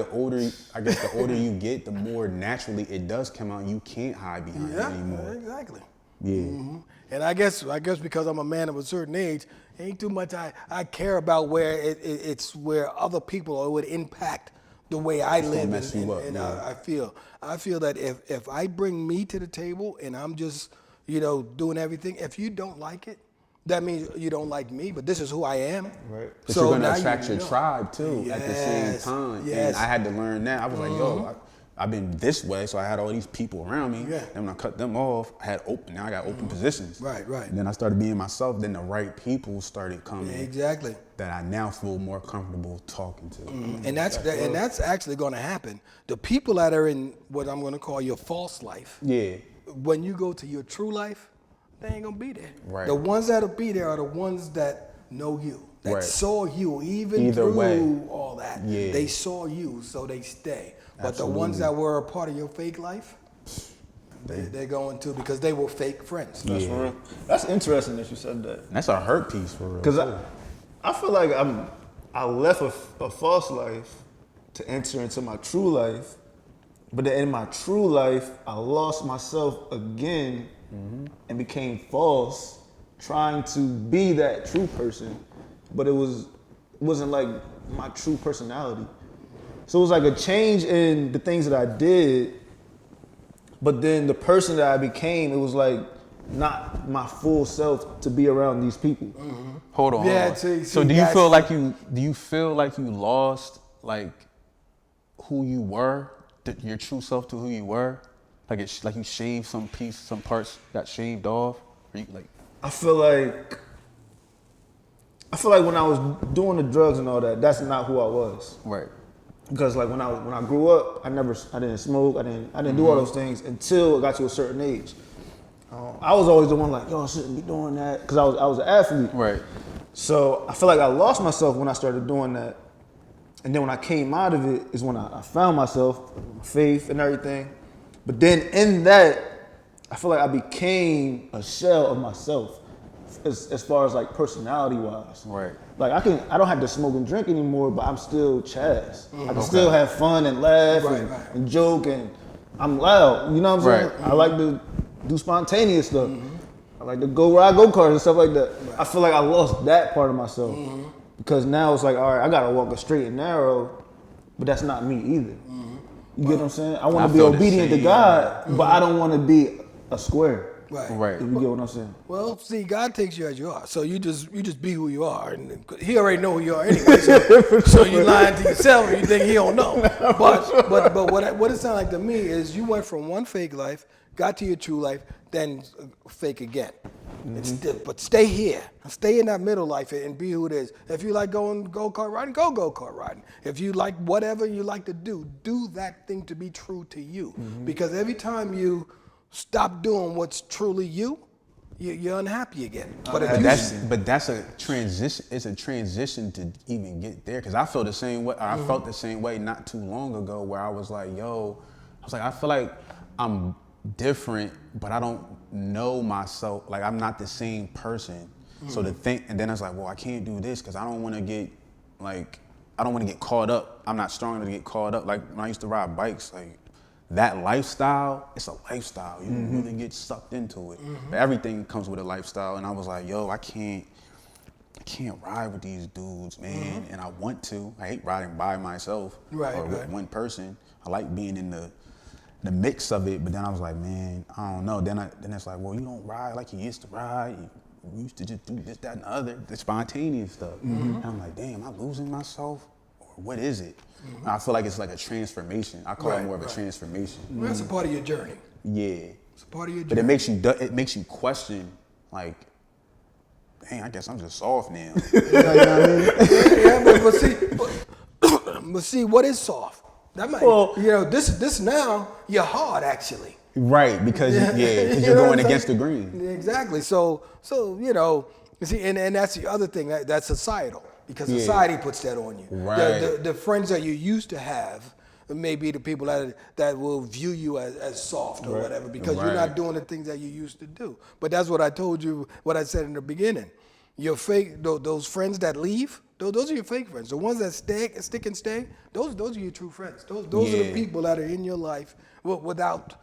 the older you get, the more naturally it does come out. You can't hide behind it anymore. Exactly. Yeah. And I guess because I'm a man of a certain age, ain't too much I care about where it's where other people, or it would impact the way I live. mess you up, and yeah. I feel that if I bring me to the table and I'm just, doing everything, if you don't like it, that means you don't like me, but this is who I am. Right. But So you're gonna now attract your know. tribe too at the same Yes, time. yes. And I had to learn that. I was like, yo, I've been this way, so I had all these people around me. Yeah. And when I cut them off, now I got open positions. Right. And then I started being myself, then the right people started coming. Exactly. That I now feel more comfortable talking to. And that's actually going to happen. The people that are in what I'm going to call your false life, Yeah. when you go to your true life, they ain't going to be there. Right. The ones that'll be there are the ones that know you, that Right. saw you, even Either through way. all that. Yeah. They saw you, so they stay. But Absolutely. the ones that were a part of your fake life, they're going to, because they were fake friends. That's real. That's interesting that you said that. And that's a hurt piece for real. Because I feel like I left a false life to enter into my true life, but then in my true life, I lost myself again and became false, trying to be that true person, but it wasn't like my true personality. So it was like a change in the things that I did, but then the person that I became, it was like not my full self to be around these people. Hold on. Yeah, hold on. see, So do you that's- feel like you lost like who you were, your true self to who you were? Like you shaved some parts got shaved off? Or you like? I feel like when I was doing the drugs and all that, that's not who I was. Right. Because like when I grew up, I didn't smoke, I didn't do all those things until I got to a certain age. I was always the one like, yo, I shouldn't be doing that, because I was an athlete. Right. So I feel like I lost myself when I started doing that. And then when I came out of it is when I found myself, my faith and everything. But then in that, I feel like I became a shell of myself as far as like personality wise. Right. Like I don't have to smoke and drink anymore, but I'm still Chaz. I can still have fun and laugh and joke, and I'm loud. You know what I'm saying? I like to do spontaneous stuff. I like to ride go-karts and stuff like that. I feel like I lost that part of myself because now it's like, all right, I gotta walk a straight and narrow but that's not me either. You get what I'm saying? I want I to be feel the obedient to same. God, but I don't want to be a square. Right. You get what I'm saying? Well, see, God takes you as you are, so you just be who you are, and He already know who you are anyway. So you lying to yourself, and you think He don't know. But what it sounds like to me is you went from one fake life, got to your true life, then fake again. But stay here, stay in that middle life, and be who it is. If you like going go-kart riding, go go-kart riding. If you like whatever you like to do that thing to be true to you. Because every time you stop doing what's truly you're unhappy again. But that's a transition. It's a transition to even get there. Cause I feel the same way. I felt the same way not too long ago, where I was like, I feel like I'm different, but I don't know myself. Like I'm not the same person. So to think, and then I was like, well, I can't do this because I don't want to get caught up. I'm not strong enough to get caught up. Like when I used to ride bikes, like. That lifestyle, it's a lifestyle. You really get sucked into it. But everything comes with a lifestyle. And I was like, I can't ride with these dudes, man. And I want to. I hate riding by myself or with one person. I like being in the mix of it. But then I was like, man, I don't know. Then it's like, well, you don't ride like you used to ride. You used to just do this, that, and the other, the spontaneous stuff. And I'm like, damn, am I losing myself? Or what is it? I feel like it's like a transformation. I call it more of a transformation. Well, that's a part of your journey. Yeah. It's a part of your journey. But it makes you question, like, dang, I guess I'm just soft now. You know what I mean? But see, what is soft? That might, this now you're hard actually. Right, because you're going against the grain. Exactly. So you see, and that's the other thing that's societal. Because society puts that on you. Right. The friends that you used to have may be the people that will view you as soft or whatever because you're not doing the things that you used to do. But that's what I told you, what I said in the beginning. Your fake, those friends that leave, those are your fake friends. The ones that stick and stay, those are your true friends. Those are the people that are in your life without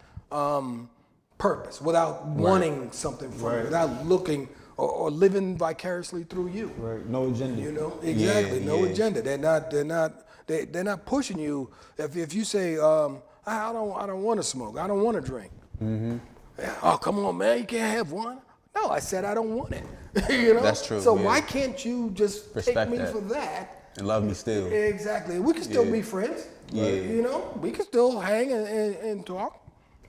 purpose, without wanting something from you, without looking or living vicariously through you. Right. No agenda. Exactly. No agenda. They're not pushing you. If you say, I don't want to smoke. I don't want to drink. Oh, come on, man. You can't have one. No, I said I don't want it. That's true. So why can't you just respect take me that for that and love me still? Exactly. We can still be friends. Yeah. We can still hang and talk.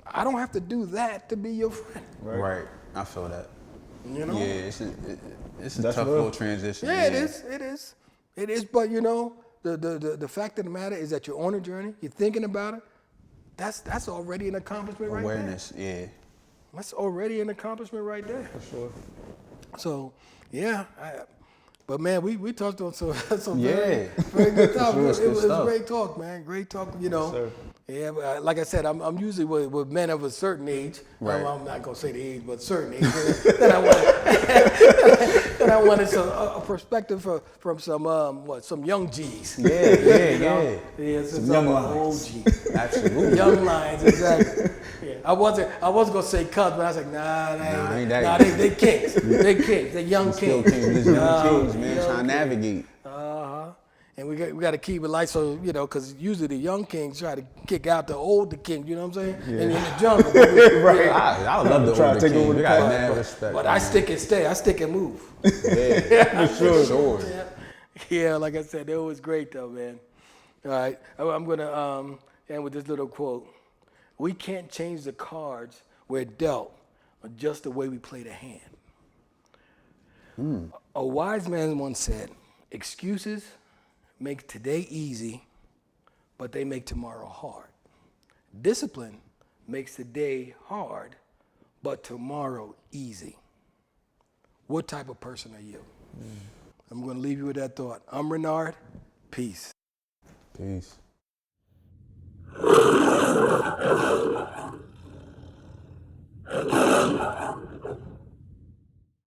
I don't have to do that to be your friend. Right. I feel that. Yeah, it's a tough little transition. Yeah, it is. But the fact of the matter is that you're on a journey. You're thinking about it. That's already an accomplishment right there. Awareness, yeah. That's already an accomplishment right there. For sure. So, yeah. But man, we talked on some Yeah. very good talk. Sure, It was stuff. great talk, man. Great talk. Yes, sir. Yeah, but like I said, I'm usually with men of a certain age. Right. I'm not gonna say the age, but certain age. that I wanted a perspective from some young G's. Yeah. Yeah, Some young old lions. G's. Absolutely. Young lions, exactly. Yeah. I wasn't gonna say cuz, but I was like, ain't that they kings. They kings. They young Still kings. kings, young kings, man, trying to navigate. And we got to keep it light, so because usually the young kings try to kick out the older king. You know what I'm saying? And in the jungle, Right. I love the Try to older take kings. over We the got pack. mad respect. But I stick and stay. I stick and move. Yeah, for sure. Yeah, like I said, it was great though, man. All right, I'm gonna end with this little quote. We can't change the cards we're dealt, just the way we play the hand. A wise man once said, "Excuses make today easy, but they make tomorrow hard. Discipline makes today hard, but tomorrow easy." What type of person are you? I'm going to leave you with that thought. I'm Renard. Peace. Peace.